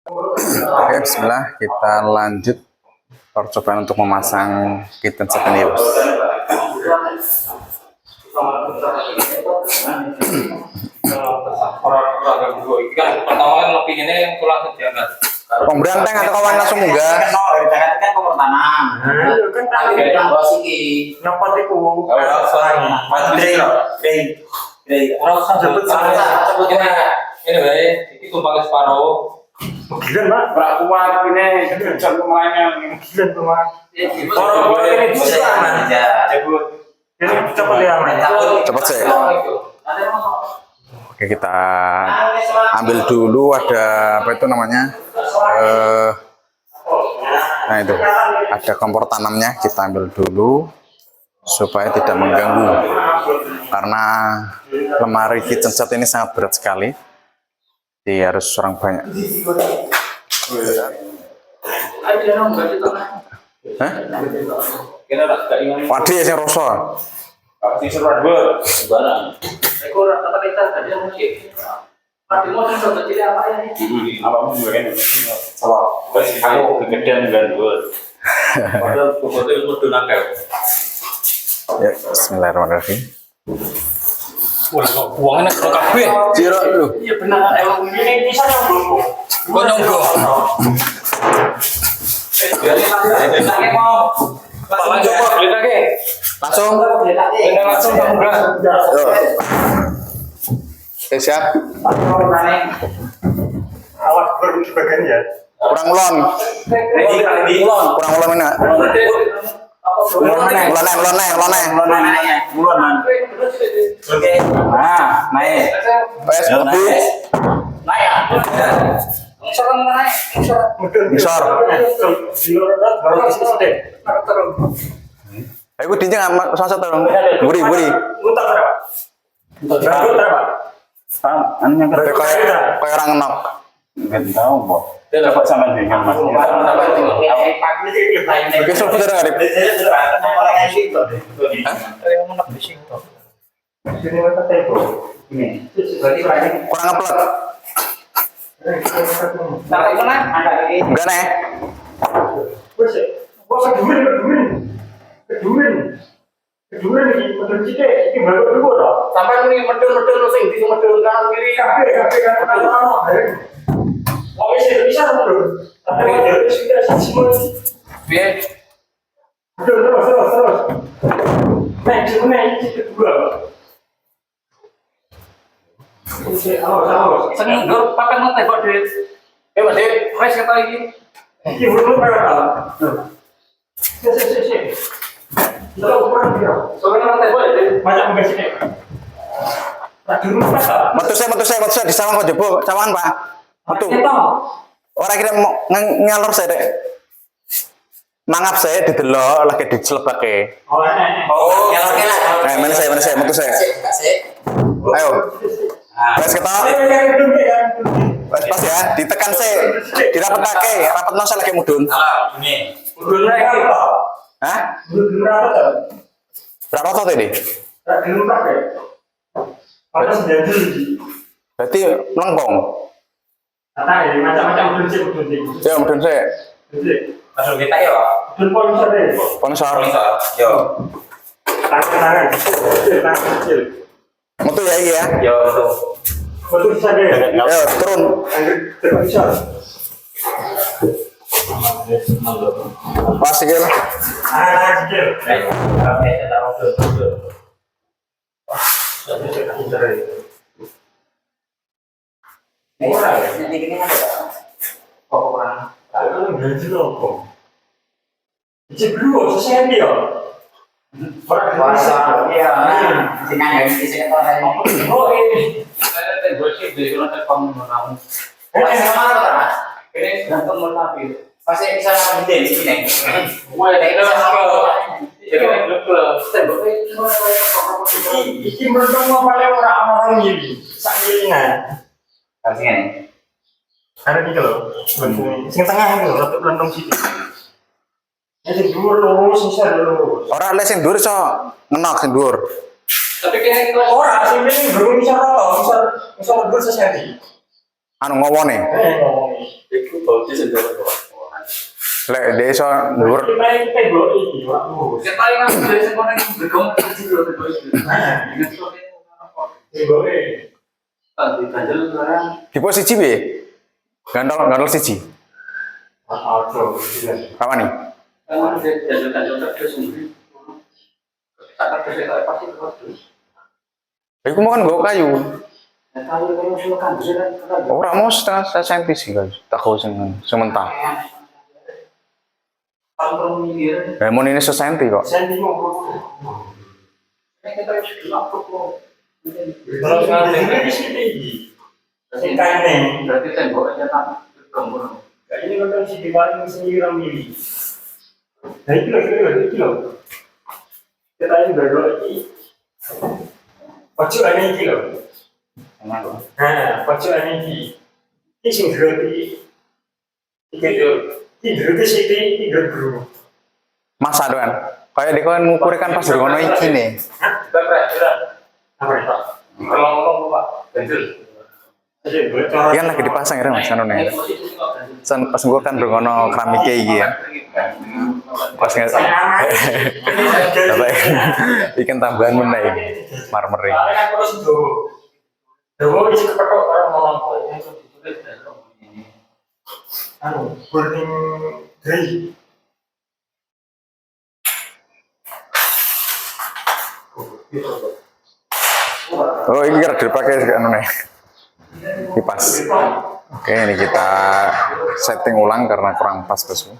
Oke, bismillah, kita lanjut percobaan untuk memasang kitchen set ini, bos. Pemberian tank atau kawan langsung enggak? Kan komor tanam. Kan bos iki. Nyopot iku. Ini baik, itu pakai separuh. Gila, Pak. Berak kuat ini, jam lumayan. Gila, Pak. Orang ini bisa aja. Ini cepat ya, Cepat sih. Oke, kita ambil dulu ada apa itu namanya? Nah itu ada kompor tanamnya, kita ambil dulu supaya tidak mengganggu karena lemari kitchen set ini sangat berat sekali. Jadi harus orang banyak. Hah? Waduh ya sing rasa. Pasti seru banget. Barang. Aku rata kita tadi yang musik. Tadi mau yang kecil apa ya? Apa juga kan? Salah. Pasti aku kegedean dan buat. Padahal foto itu udah nakal. Ya, bismillahirrahmanirrahim. Wah, uangnya nak kafe. Ciro tuh. Iya benar. Ini bisa nyambung. Kau nyonggo. Lagi mau. Langsung coba beli lagi. Langsung. Ini langsung kamu Yo. Oke, siap. Awas berbagian ya. Kurang ulon. Kurang ulon mana? Bulan. Oke. Nah, naik. Wes, lebih. Naik. Besar. Ayo dinceng sama sosok tolong. Buri. Muntah berapa? Muntah berapa? Kayak orang ngenok. Enggak tahu, Bos. Dia dapat sama dengan Mas. Oke, sudah ada. Kurang ngeplet. Enggak nih. Keduren iki medun cite iki baru dulu to. Sampai muni medun-medun sing di medun kanan kiri kabeh kan ono. Oh bisa medun. Tapi dia sudah semua. Biar. Terus. Nah, ini kedua. Seneng gur pakai note kok duit. Mas, wes kata iki. Iki belum berapa? Si. Kalau kurang dia. Soalnya nanti boleh banyak membesarnya. Tak dulu Pak. Metu saya di sawang kok jebo, cawangan Pak. Metu. Orang kira mau ngalor saya dek. Mangap saya didelok lagi dicelebake. Oh, Ngalor kena. Mana saya metu saya. Ayo. Wes kita. Wes pas ya, ditekan saya. Dirapetake, rapat nang lagi mudun. Ini. Mudun lagi apa? Hah? Mudun berapa tuh? Berapa tuh tadi? Tak dulu pakai. Pada 9 biji. Berarti melengkong. Kata ini macam-macam mudun sih. Ya, mudun saya. Masuk kita ya, Pak. Mudun sponsor deh. Sponsor. Yo. Tangan kecil. Metu ya iki ya. Yo, tuh. Betul saja. Ayo turun. Bisa. Pas iki lah. Kecil. Pasti bisa ngambil di sini. Iki menurut mau paling orang ini sakingan. Kasih Ada iki lho. Sing tengah iki lho, rada blendong sithik. Sing dhuwur lurus sisa lurus. Ora lek sing dhuwur iso ngenok sing dhuwur. Tapi kayaknya kita Ora sing ini belum bisa rata, bisa dhuwur sesenti. Anu ngomone. Ngomong. Iku Bol di sendiri tuh. Lek dia iso dhuwur Kita tembok ini, Pak. Ya paling aku dari sekolah yang bergabung ke situ loh terus. Ingat tuh Tembok ini. di ganjel sekarang. di posisi B. Gandol siji. Auto, tidak. Kapan nih? Kan ganjel terus sendiri. Tak terus kayak pasti terus. Iku mau kan nggo kayu. Ya tahu kalau sudah kan bisa kan. Ora mau setengah senti sih guys. Tak kau sementara. Kalau mikir, Mau ini sesenti kok. Saya bingung. kita harus bilang kok. Terus ngambil di sini. Berarti temboknya tak gembur. Ini kan si diwaring sendiri milih. Nah itu loh. Kita ini berdua ini. Pocok ini loh. Nah, pocok ini. Ini sing berarti. Ini berarti sih ini berguru. Masa doan. Kayak dia kan ngukur kan pas ngono iki nih. Apa itu? Kalau Pak, ganjel. Iya lagi dipasang ya mas, anu nih. Pas gue kan bergono keramik kayak gini ya. Pas nggak sih. Tapi ikan tambahan mana ini? Marmeri. Kan terus Dewo isi kepetok orang ngomong. Anu, burning day. Oh ini kira dipakai anu nih. Kipas. Oke ini kita setting ulang karena kurang pas kesu.